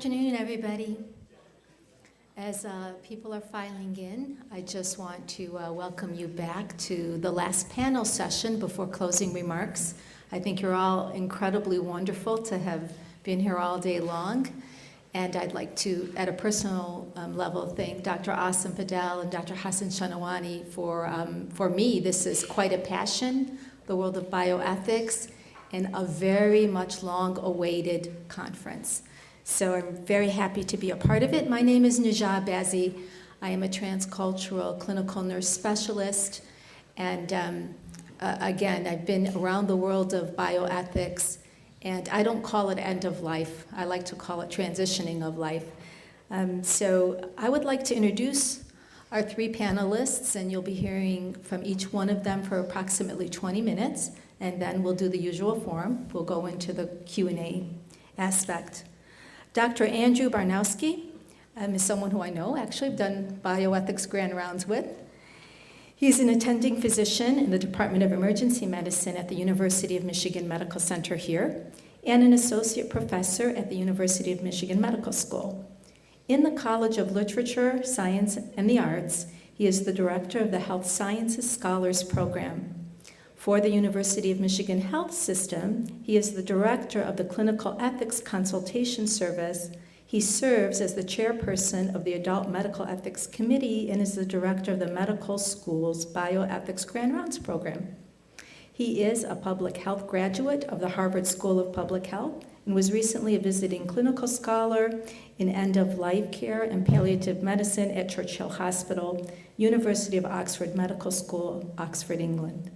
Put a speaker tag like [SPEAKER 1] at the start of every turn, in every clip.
[SPEAKER 1] afternoon, everybody. As people are filing in, I just want to welcome you back to the last panel session before closing remarks. I think you're all incredibly wonderful to have been here all day long. And I'd like to, at a personal level, thank Dr. Asim Fadel and Dr. Hassan Shanawani for me. This is quite a passion, the world of bioethics, and a very much long-awaited conference. So I'm very happy to be a part of it. My name is Najah Bazzi. I am a transcultural clinical nurse specialist. And again, I've been around the world of bioethics, and I don't call it end of life. I like to call it transitioning of life. So I would like to introduce our three panelists, and you'll be hearing from each one of them for approximately 20 minutes, and then we'll do the usual forum. We'll go into the Q&A aspect. Dr. Andrew Barnowski is someone who I know, actually. I've done bioethics grand rounds with. He's an attending physician in the Department of Emergency Medicine at the University of Michigan Medical Center here, and an associate professor at the University of Michigan Medical School. In the College of Literature, Science, and the Arts, he is the director of the Health Sciences Scholars Program. For the University of Michigan Health System, he is the director of the Clinical Ethics Consultation Service. He serves as the chairperson of the Adult Medical Ethics Committee and is the director of the Medical School's Bioethics Grand Rounds program. He is a public health graduate of the Harvard School of Public Health and was recently a visiting clinical scholar in end-of-life care and palliative medicine at Churchill Hospital, University of Oxford Medical School, Oxford, England.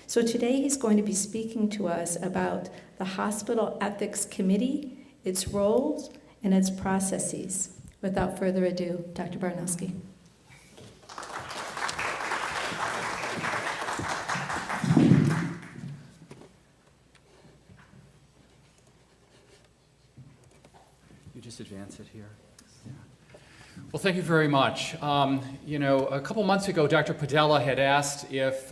[SPEAKER 1] So today he's going to be speaking to us about the Hospital Ethics Committee, its roles, and its processes. Without further ado, Dr. Barnowski.
[SPEAKER 2] You just advance it here. Yeah. Well, thank you very much. A couple months ago, Dr. Padella had asked if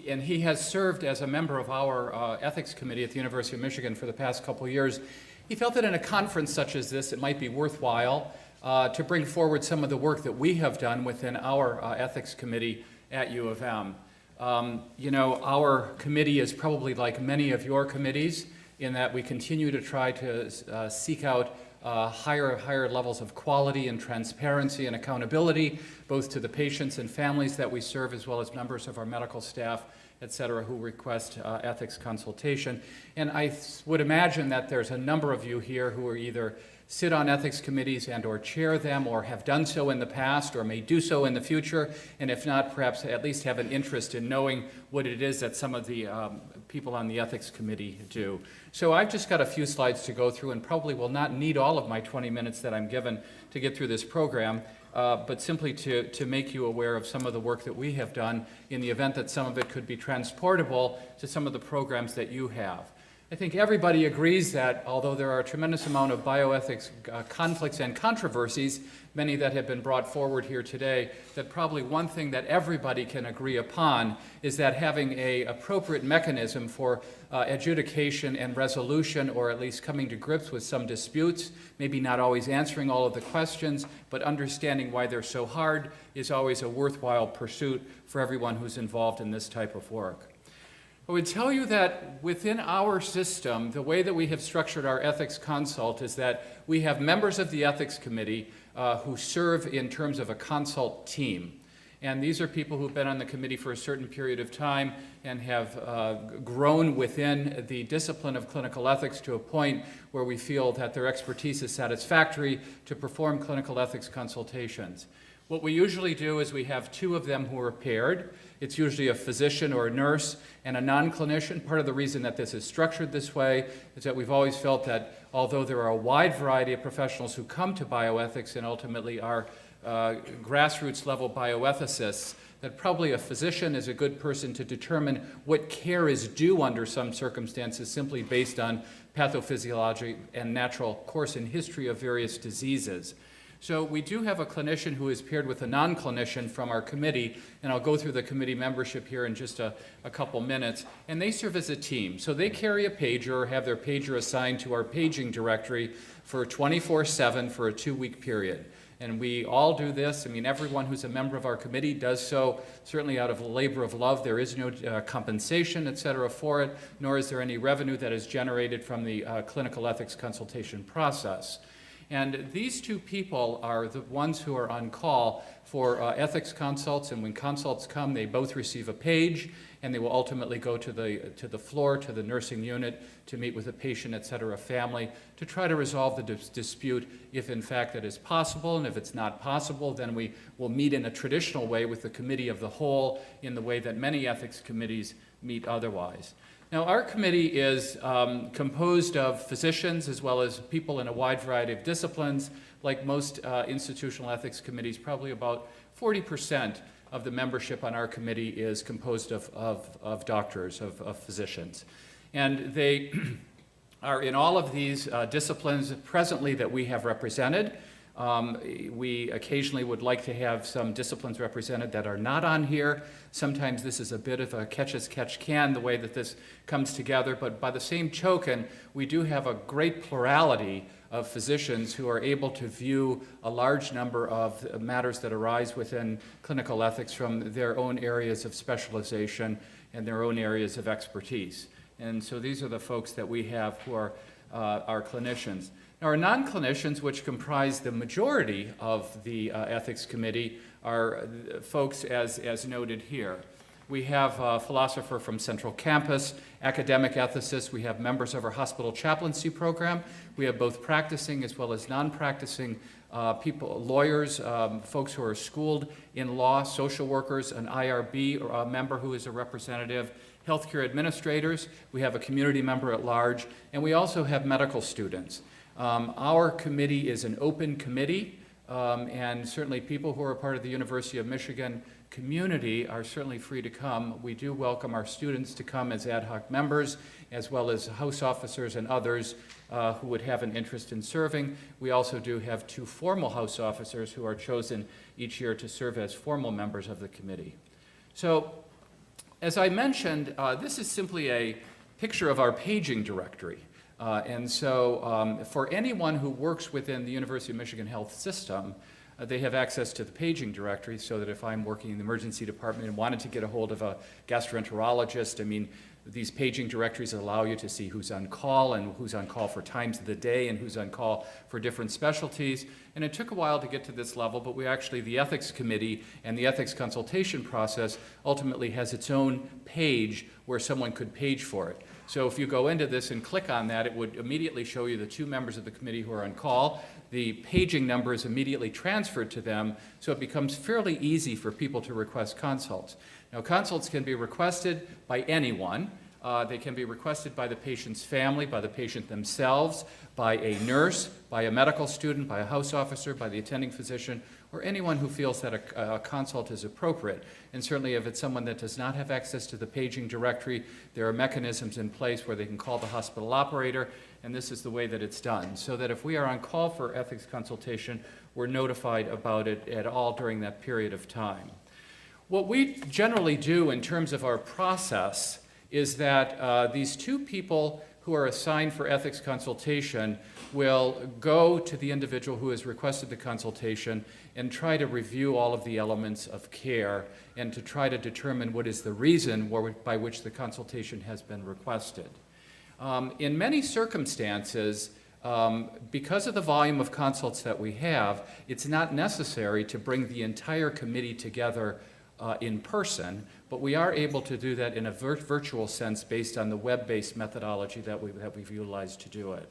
[SPEAKER 2] and he has served as a member of our ethics committee at the University of Michigan for the past couple of years. He felt that in a conference such as this, it might be worthwhile to bring forward some of the work that we have done within our ethics committee at U of M. Our committee is probably like many of your committees in that we continue to try to seek out higher levels of quality and transparency and accountability, both to the patients and families that we serve, as well as members of our medical staff, et cetera, who request ethics consultation. And I would imagine that there's a number of you here who are either sit on ethics committees and or chair them, or have done so in the past, or may do so in the future, and if not, perhaps at least have an interest in knowing what it is that some of the people on the ethics committee do. So I've just got a few slides to go through, and probably will not need all of my 20 minutes that I'm given to get through this program, but simply to make you aware of some of the work that we have done in the event that some of it could be transportable to some of the programs that you have. I think everybody agrees that although there are a tremendous amount of bioethics conflicts and controversies, many that have been brought forward here today, that probably one thing that everybody can agree upon is that having an appropriate mechanism for adjudication and resolution, or at least coming to grips with some disputes, maybe not always answering all of the questions, but understanding why they're so hard, is always a worthwhile pursuit for everyone who's involved in this type of work. I would tell you that within our system, the way that we have structured our ethics consult is that we have members of the ethics committee who serve in terms of a consult team. And these are people who've been on the committee for a certain period of time and have grown within the discipline of clinical ethics to a point where we feel that their expertise is satisfactory to perform clinical ethics consultations. What we usually do is we have two of them who are paired. It's usually a physician or a nurse and a non-clinician. Part of the reason that this is structured this way is that we've always felt that although there are a wide variety of professionals who come to bioethics and ultimately are grassroots level bioethicists, that probably a physician is a good person to determine what care is due under some circumstances simply based on pathophysiology and natural course and history of various diseases. So we do have a clinician who is paired with a non-clinician from our committee, and I'll go through the committee membership here in just a couple minutes, and they serve as a team. So they carry a pager or have their pager assigned to our paging directory for 24/7 for a 2-week period. And we all do this. I mean, everyone who's a member of our committee does so certainly out of a labor of love. There is no compensation, et cetera, for it, nor is there any revenue that is generated from the clinical ethics consultation process. And these two people are the ones who are on call for ethics consults, and when consults come, they both receive a page, and they will ultimately go to the floor, to the nursing unit, to meet with a patient, et cetera, family, to try to resolve the dispute if in fact that is possible, and if it's not possible, then we will meet in a traditional way with the committee of the whole in the way that many ethics committees meet otherwise. Now, our committee is composed of physicians as well as people in a wide variety of disciplines. Like most institutional ethics committees, probably about 40% of the membership on our committee is composed of doctors, of physicians. And they are in all of these disciplines presently that we have represented. We occasionally would like to have some disciplines represented that are not on here. Sometimes this is a bit of a catch-as-catch-can, the way that this comes together, but by the same token, we do have a great plurality of physicians who are able to view a large number of matters that arise within clinical ethics from their own areas of specialization and their own areas of expertise. And so these are the folks that we have who are our clinicians. Now, our non-clinicians, which comprise the majority of the ethics committee, are folks as noted here. We have a philosopher from Central Campus, academic ethicists. We have members of our hospital chaplaincy program. We have both practicing as well as non-practicing people, lawyers, folks who are schooled in law, social workers, an IRB member who is a representative, healthcare administrators. We have a community member at large, and we also have medical students. Our committee is an open committee, and certainly people who are part of the University of Michigan community are certainly free to come. We do welcome our students to come as ad hoc members, as well as house officers and others who would have an interest in serving. We also do have 2 formal house officers who are chosen each year to serve as formal members of the committee. So, as I mentioned, this is simply a picture of our paging directory. And so for anyone who works within the University of Michigan Health System, they have access to the paging directory, so that if I'm working in the emergency department and wanted to get a hold of a gastroenterologist, I mean, these paging directories allow you to see who's on call and who's on call for times of the day and who's on call for different specialties. And it took a while to get to this level, but we actually, the ethics committee and the ethics consultation process ultimately has its own page where someone could page for it. So if you go into this and click on that, it would immediately show you the 2 members of the committee who are on call. The paging number is immediately transferred to them, so it becomes fairly easy for people to request consults. Now, consults can be requested by anyone. They can be requested by the patient's family, by the patient themselves, by a nurse, by a medical student, by a house officer, by the attending physician, or anyone who feels that a consult is appropriate. And certainly if it's someone that does not have access to the paging directory, there are mechanisms in place where they can call the hospital operator, and this is the way that it's done. So that if we are on call for ethics consultation, we're notified about it at all during that period of time. What we generally do in terms of our process is that these 2 people who are assigned for ethics consultation will go to the individual who has requested the consultation and try to review all of the elements of care and to try to determine what is the reason by which the consultation has been requested. In many circumstances, because of the volume of consults that we have, it's not necessary to bring the entire committee together in person, but we are able to do that in a virtual sense based on the web-based methodology that we've utilized to do it.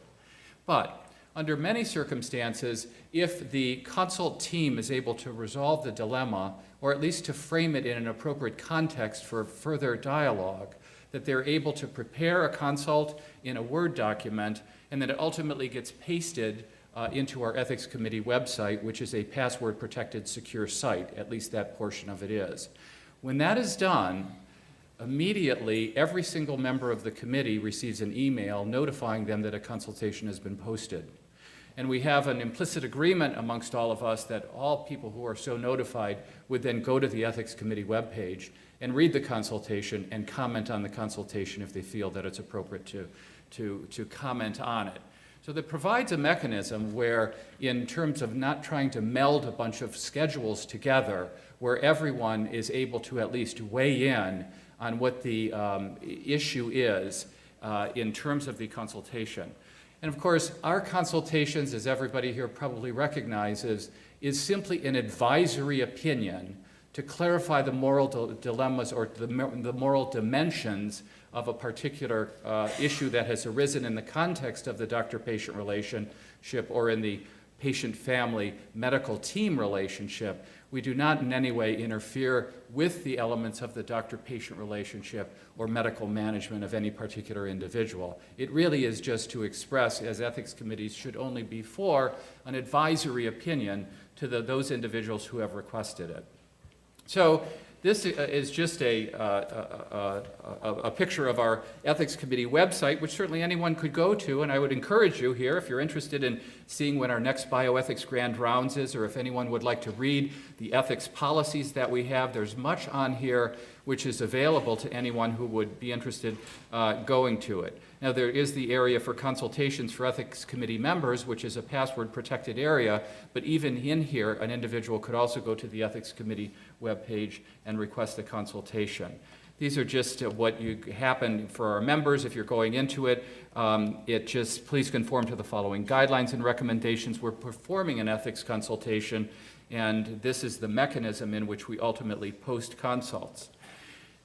[SPEAKER 2] But under many circumstances, if the consult team is able to resolve the dilemma, or at least to frame it in an appropriate context for further dialogue, that they're able to prepare a consult in a Word document, and that it ultimately gets pasted into our ethics committee website, which is a password-protected secure site, at least that portion of it is. When that is done, immediately every single member of the committee receives an email notifying them that a consultation has been posted. And we have an implicit agreement amongst all of us that all people who are so notified would then go to the Ethics Committee webpage and read the consultation and comment on the consultation if they feel that it's appropriate to comment on it. So that provides a mechanism where, in terms of not trying to meld a bunch of schedules together, where everyone is able to at least weigh in on what the issue is in terms of the consultation. And of course, our consultations, as everybody here probably recognizes, is simply an advisory opinion to clarify the moral dilemmas or the moral dimensions of a particular issue that has arisen in the context of the doctor-patient relationship or in the patient-family medical team relationship. We do not in any way interfere with the elements of the doctor-patient relationship or medical management of any particular individual. It really is just to express, as ethics committees should only be for, an advisory opinion to those individuals who have requested it. So this is just a picture of our Ethics Committee website, which certainly anyone could go to, and I would encourage you here, if you're interested in seeing when our next Bioethics Grand Rounds is, or if anyone would like to read the ethics policies that we have, there's much on here which is available to anyone who would be interested going to it. Now, there is the area for consultations for Ethics Committee members, which is a password-protected area, but even in here, an individual could also go to the Ethics Committee webpage and request a consultation. These are just what happen for our members if you're going into it. Please conform to the following guidelines and recommendations. We're performing an ethics consultation, and this is the mechanism in which we ultimately post consults.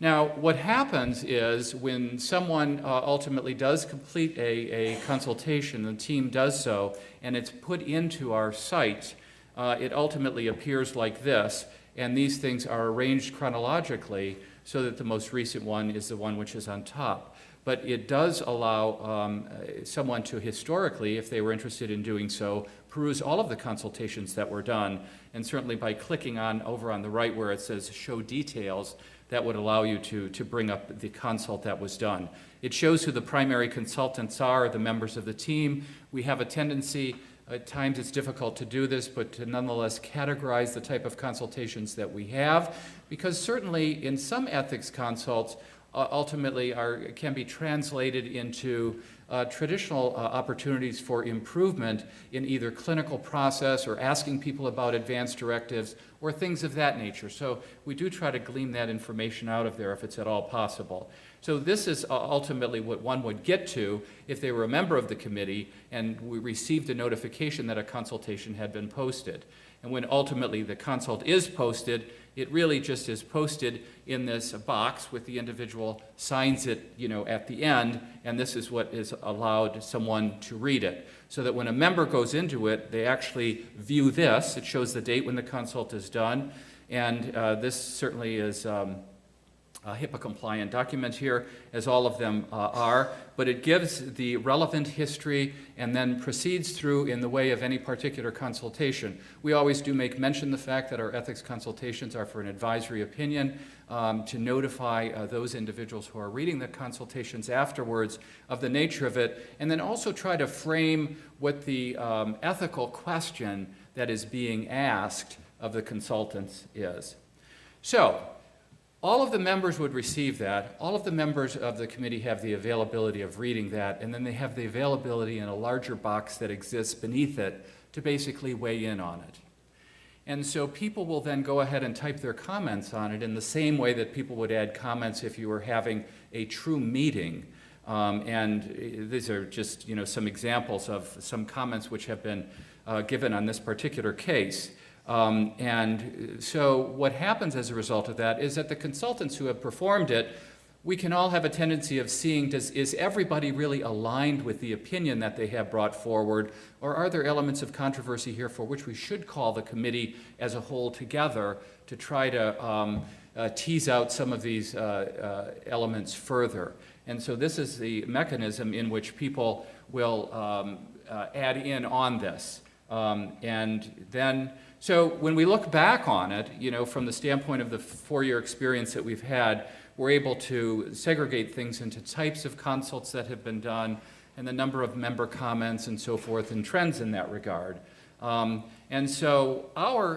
[SPEAKER 2] Now, what happens is when someone ultimately does complete a consultation, the team does so, and it's put into our site, it ultimately appears like this, and these things are arranged chronologically so that the most recent one is the one which is on top. But it does allow someone to historically, if they were interested in doing so, peruse all of the consultations that were done, and certainly by clicking on over on the right where it says Show Details, that would allow you to bring up the consult that was done. It shows who the primary consultants are, the members of the team. We have a tendency, at times it's difficult to do this, but to nonetheless categorize the type of consultations that we have, because certainly in some ethics consults, ultimately can be translated into traditional opportunities for improvement in either clinical process or asking people about advanced directives or things of that nature. So we do try to glean that information out of there if it's at all possible. So this is ultimately what one would get to if they were a member of the committee and we received a notification that a consultation had been posted. And when ultimately the consult is posted, it really just is posted in this box with the individual signs it, at the end, and this is what is allowed someone to read it. So that when a member goes into it, they actually view this. It shows the date when the consult is done, and this certainly is a HIPAA-compliant document here, as all of them are, but it gives the relevant history and then proceeds through in the way of any particular consultation. We always do make mention the fact that our ethics consultations are for an advisory opinion to notify those individuals who are reading the consultations afterwards of the nature of it, and then also try to frame what the ethical question that is being asked of the consultants is. So, all of the members would receive that. All of the members of the committee have the availability of reading that, and then they have the availability in a larger box that exists beneath it to basically weigh in on it. And so people will then go ahead and type their comments on it in the same way that people would add comments if you were having a true meeting. And these are just some examples of some comments which have been given on this particular case. And so what happens as a result of that is that the consultants who have performed it, we can all have a tendency of seeing, is everybody really aligned with the opinion that they have brought forward, or are there elements of controversy here for which we should call the committee as a whole together to try to tease out some of these elements further. And so this is the mechanism in which people will add in on this. And then, so when we look back on it, from the standpoint of the 4-year experience that we've had, we're able to segregate things into types of consults that have been done, and the number of member comments and so forth and trends in that regard. And so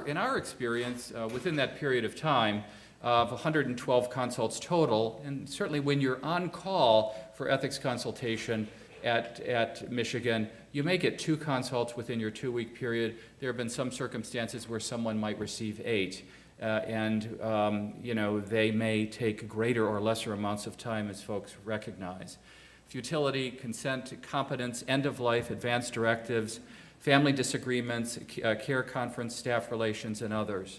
[SPEAKER 2] in our experience, within that period of time, of 112 consults total, and certainly when you're on call for ethics consultation at Michigan, you may get 2 consults within your 2-week period. There have been some circumstances where someone might receive 8. They may take greater or lesser amounts of time as folks recognize. Futility, consent, competence, end of life, advanced directives, family disagreements, care conference, staff relations, and others.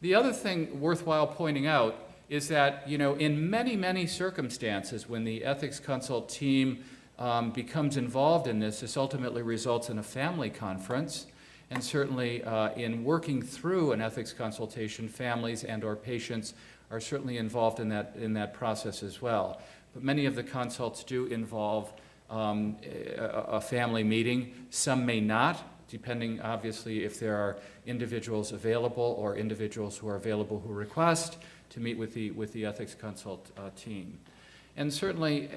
[SPEAKER 2] The other thing worthwhile pointing out is that, in many, many circumstances, when the ethics consult team becomes involved in this ultimately results in a family conference. And certainly in working through an ethics consultation, families and/or patients are certainly involved in that process as well. But many of the consults do involve a family meeting. Some may not, depending obviously if there are individuals available or individuals who are available who request to meet with the ethics consult team. And certainly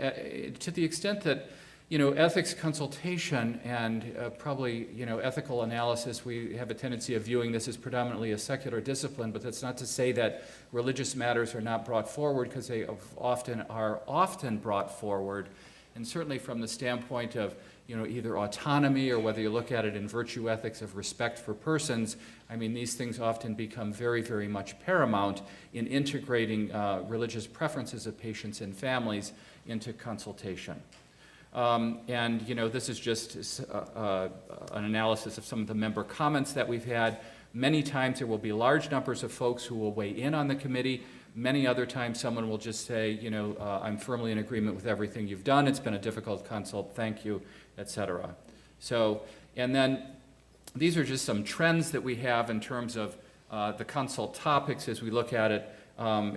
[SPEAKER 2] to the extent that ethics consultation and probably, ethical analysis, we have a tendency of viewing this as predominantly a secular discipline, but that's not to say that religious matters are not brought forward, because they are often brought forward, and certainly from the standpoint of, either autonomy or whether you look at it in virtue ethics of respect for persons. I mean, these things often become very, very much paramount in integrating religious preferences of patients and families into consultation. This is just an analysis of some of the member comments that we've had. Many times there will be large numbers of folks who will weigh in on the committee. Many other times someone will just say, I'm firmly in agreement with everything you've done. It's been a difficult consult. Thank you, etc. So, and then these are just some trends that we have in terms of the consult topics as we look at it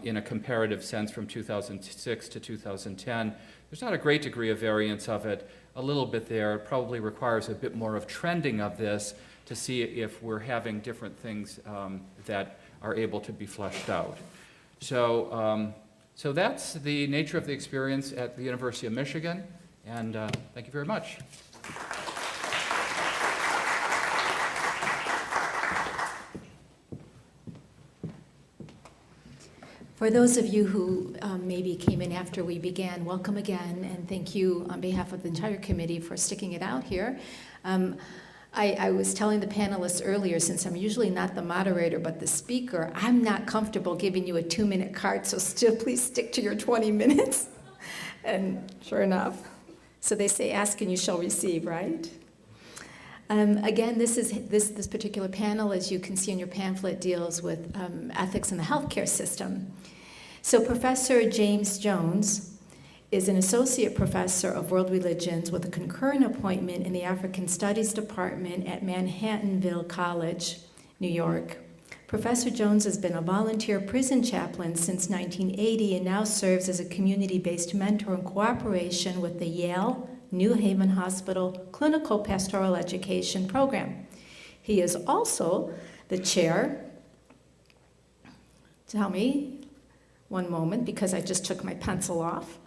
[SPEAKER 2] in a comparative sense from 2006 to 2010. There's not a great degree of variance of it, a little bit there. It probably requires a bit more of trending of this to see if we're having different things that are able to be fleshed out. So, so that's the nature of the experience at the University of Michigan, and thank you very much.
[SPEAKER 1] For those of you who maybe came in after we began, welcome again, and thank you on behalf of the entire committee for sticking it out here. I was telling the panelists earlier, since I'm usually not the moderator but the speaker, I'm not comfortable giving you a 2-minute card, so still please stick to your 20 minutes. And sure enough, so they say, ask and you shall receive, right? Again, this particular panel, as you can see in your pamphlet, deals with ethics in the healthcare system. So Professor James Jones is an associate professor of world religions with a concurrent appointment in the African Studies Department at Manhattanville College, New York. Professor Jones has been a volunteer prison chaplain since 1980 and now serves as a community-based mentor in cooperation with the Yale New Haven Hospital Clinical Pastoral Education Program. He is also the chair, tell me, one moment, because I just took my pencil off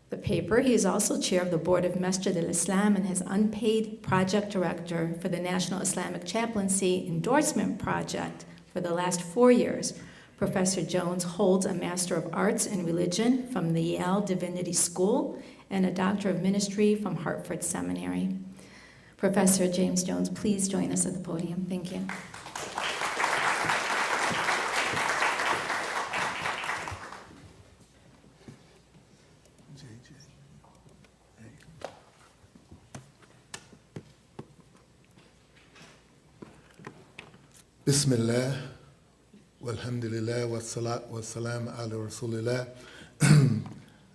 [SPEAKER 1] the paper. He is also chair of the board of Masjid al-Islam and has unpaid project director for the National Islamic Chaplaincy Endorsement Project for the last 4 years. Professor Jones holds a Master of Arts in Religion from the Yale Divinity School and a Doctor of Ministry from Hartford Seminary. Professor James Jones, please join us at the podium. Thank you.
[SPEAKER 3] Bismillah, walhamdulillah, wassalat wassalam ala rasulillah.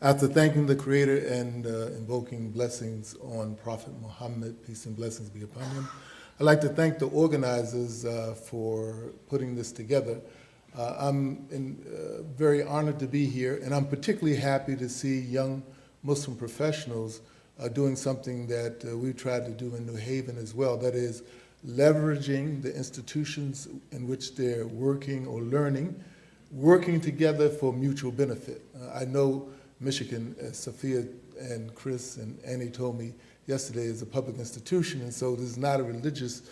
[SPEAKER 3] After thanking the Creator and invoking blessings on Prophet Muhammad, peace and blessings be upon him, I'd like to thank the organizers for putting this together. I'm very honored to be here, and I'm particularly happy to see young Muslim professionals doing something that we tried to do in New Haven as well, that is, leveraging the institutions in which they're working or learning, working together for mutual benefit. I know Michigan, as Sophia and Chris and Annie told me yesterday, is a public institution, and so this is not a religious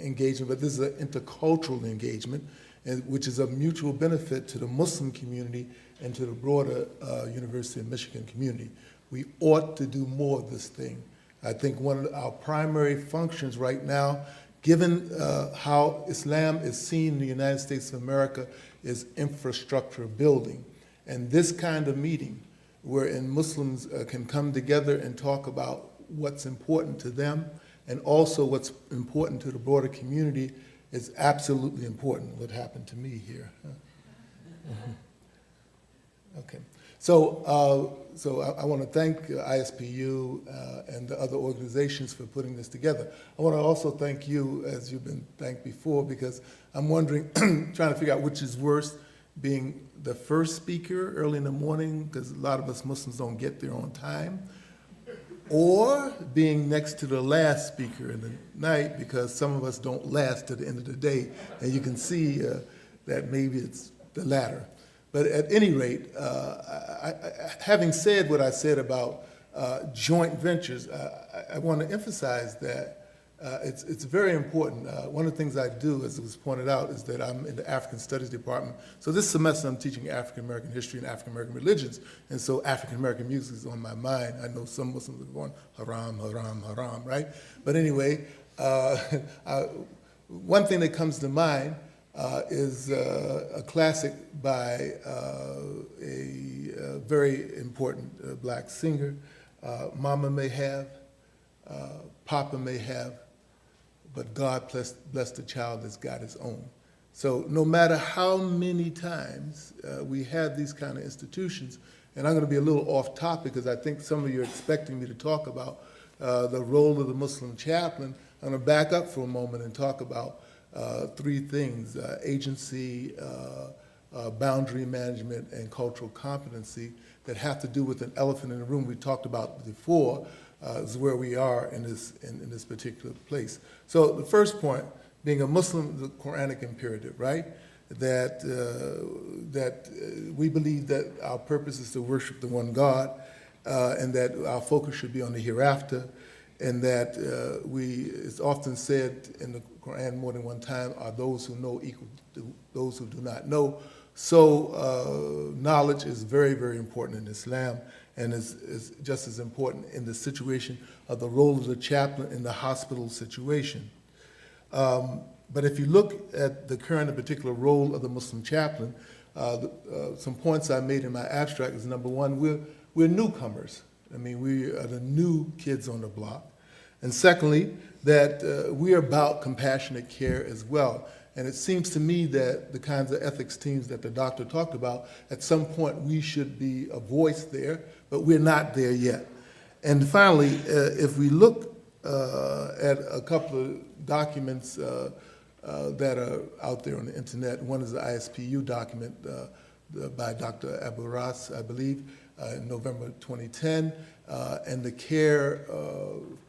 [SPEAKER 3] engagement, but this is an intercultural engagement, which is of mutual benefit to the Muslim community and to the broader University of Michigan community. We ought to do more of this thing. I think one of our primary functions right now, given how Islam is seen in the United States of America, is infrastructure building. And this kind of meeting, wherein Muslims can come together and talk about what's important to them and also what's important to the broader community, is absolutely important. What happened to me here? Okay. So I want to thank ISPU and the other organizations for putting this together. I want to also thank you, as you've been thanked before, because I'm wondering, trying to figure out which is worse, being the first speaker early in the morning, because a lot of us Muslims don't get there on time, or being next to the last speaker in the night, because some of us don't last to the end of the day, and you can see that maybe it's the latter. But at any rate, having said what I said about joint ventures, I want to emphasize that it's very important. One of the things I do, as it was pointed out, is that I'm in the African Studies department. So this semester I'm teaching African American history and African American religions, and so African American music is on my mind. I know some Muslims are going haram, haram, haram, right? But anyway, one thing that comes to mind is a classic by a very important black singer. Mama may have, Papa may have, but God bless the child that's got his own. So no matter how many times we have these kind of institutions, and I'm going to be a little off topic because I think some of you are expecting me to talk about the role of the Muslim chaplain, I'm going to back up for a moment and talk about three things: agency, boundary management, and cultural competency that have to do with an elephant in the room we talked about before, is where we are in this particular place. So the first point, being a Muslim, the Quranic imperative, right? That we believe that our purpose is to worship the one God, and that our focus should be on the hereafter, and that it's often said in the Quran more than one time, are those who know equal to those who do not know. So knowledge is very, very important in Islam, and is just as important in the situation of the role of the chaplain in the hospital situation. But if you look at the current and particular role of the Muslim chaplain, some points I made in my abstract is, number one, we're newcomers. I mean, we are the new kids on the block. And secondly, that we are about compassionate care as well. And it seems to me that the kinds of ethics teams that the doctor talked about, at some point we should be a voice there, but we're not there yet. And finally, if we look at a couple of documents that are out there on the internet, one is the ISPU document by Dr. Abu Ras, I believe, in November 2010, and the CARE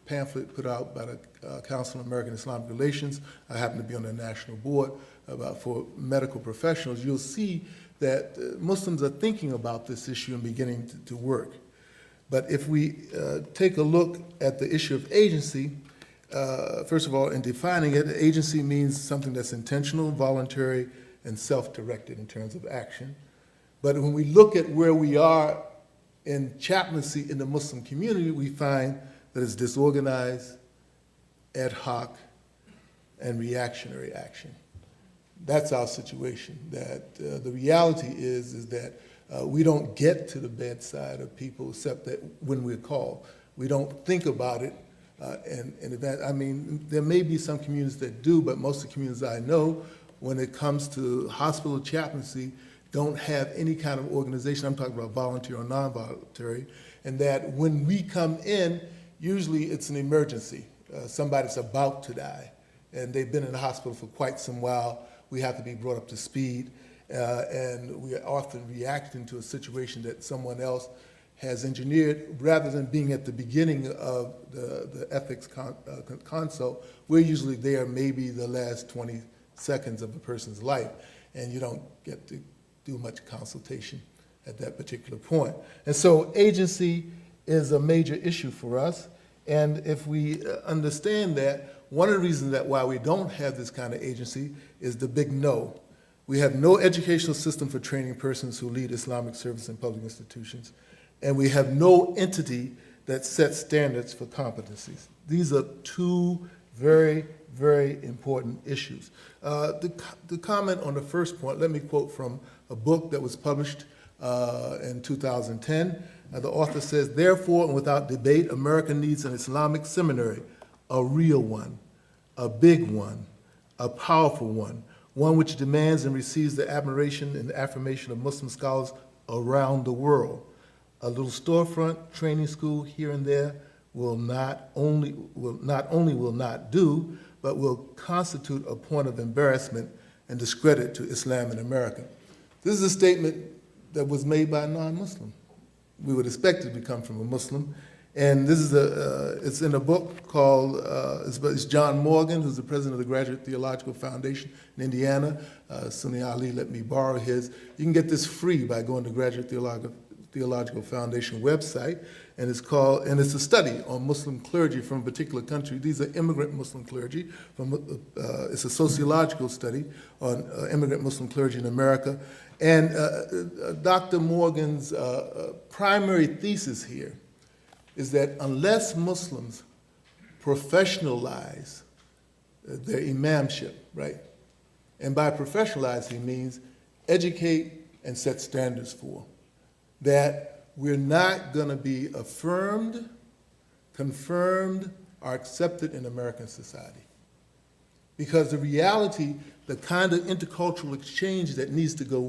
[SPEAKER 3] pamphlet put out by the Council of American Islamic Relations. I happen to be on the national board for medical professionals. You'll see that Muslims are thinking about this issue and beginning to work. But if we take a look at the issue of agency, first of all, in defining it, agency means something that's intentional, voluntary, and self-directed in terms of action. But when we look at where we are in chaplaincy in the Muslim community, we find that it's disorganized, ad hoc, and reactionary action. That's our situation. That the reality is that we don't get to the bedside of people except that when we're called. We don't think about it in advance. I mean, there may be some communities that do, but most of the communities I know, when it comes to hospital chaplaincy, don't have any kind of organization. I'm talking about volunteer or non-voluntary, and that when we come in, usually it's an emergency. Somebody's about to die, and they've been in the hospital for quite some while. We have to be brought up to speed, and we are often reacting to a situation that someone else has engineered. Rather than being at the beginning of the ethics consult, we're usually there maybe the last 20 seconds of a person's life, and you don't get to do much consultation at that particular point. And so agency is a major issue for us. And if we understand that, one of the reasons that why we don't have this kind of agency is the big no. We have no educational system for training persons who lead Islamic service in public institutions, and we have no entity that sets standards for competencies. These are two very, very important issues. The comment on the first point, let me quote from a book that was published in 2010. The author says, "Therefore, and without debate, America needs an Islamic seminary, a real one, a big one, a powerful one which demands and receives the admiration and affirmation of Muslim scholars around the world. A little storefront training school here and there will not only will not do, but will constitute a point of embarrassment and discredit to Islam in America." This is a statement that was made by a non-Muslim. We would expect it to come from a Muslim. And this is it's in a book called, it's John Morgan, who's the president of the Graduate Theological Foundation in Indiana. Sunni Ali let me borrow his. You can get this free by going to Graduate Theological Foundation website, and it's a study on Muslim clergy from a particular country. These are immigrant Muslim clergy. It's a sociological study on immigrant Muslim clergy in America. And Dr. Morgan's primary thesis here is that unless Muslims professionalize their imamship, right? And by professionalize, he means educate and set standards for, that we're not going to be affirmed, confirmed, or accepted in American society. Because the reality, the kind of intercultural exchange that needs to go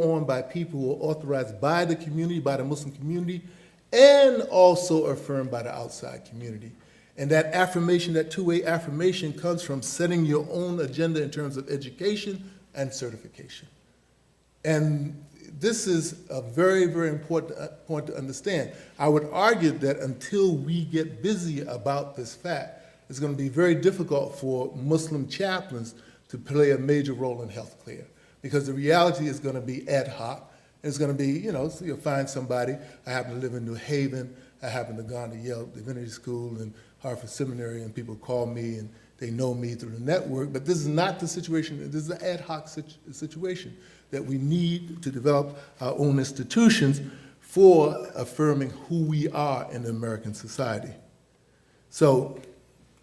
[SPEAKER 3] on by people who are authorized by the community, by the Muslim community, and also affirmed by the outside community. And that affirmation, that two-way affirmation, comes from setting your own agenda in terms of education and certification. And this is a very, very important point to understand. I would argue that until we get busy about this fact, it's going to be very difficult for Muslim chaplains to play a major role in healthcare, because the reality is going to be ad hoc. It's going to be, so you'll find somebody. I happen to live in New Haven. I happen to have gone to Yale Divinity School and Harvard Seminary, and people call me and they know me through the network. But this is not the situation. This is an ad hoc situation that we need to develop our own institutions for affirming who we are in American society. So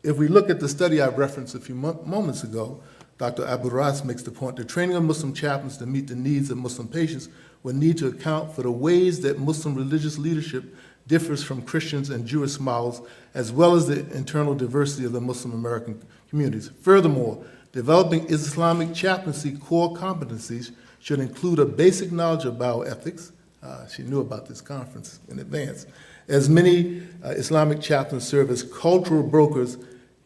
[SPEAKER 3] if we look at the study I referenced a few moments ago, Dr. Abu Ras makes the point that training of Muslim chaplains to meet the needs of Muslim patients will need to account for the ways that Muslim religious leadership differs from Christians and Jewish models, as well as the internal diversity of the Muslim American communities. Furthermore, developing Islamic chaplaincy core competencies should include a basic knowledge of bioethics. She knew about this conference in advance, as many Islamic chaplains serve as cultural brokers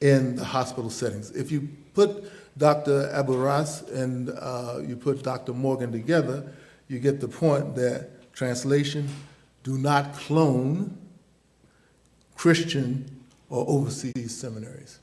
[SPEAKER 3] in the hospital settings. If you put Dr. Abu Ras and you put Dr. Morgan together, you get the point that, translation, do not clone Christian or overseas seminaries.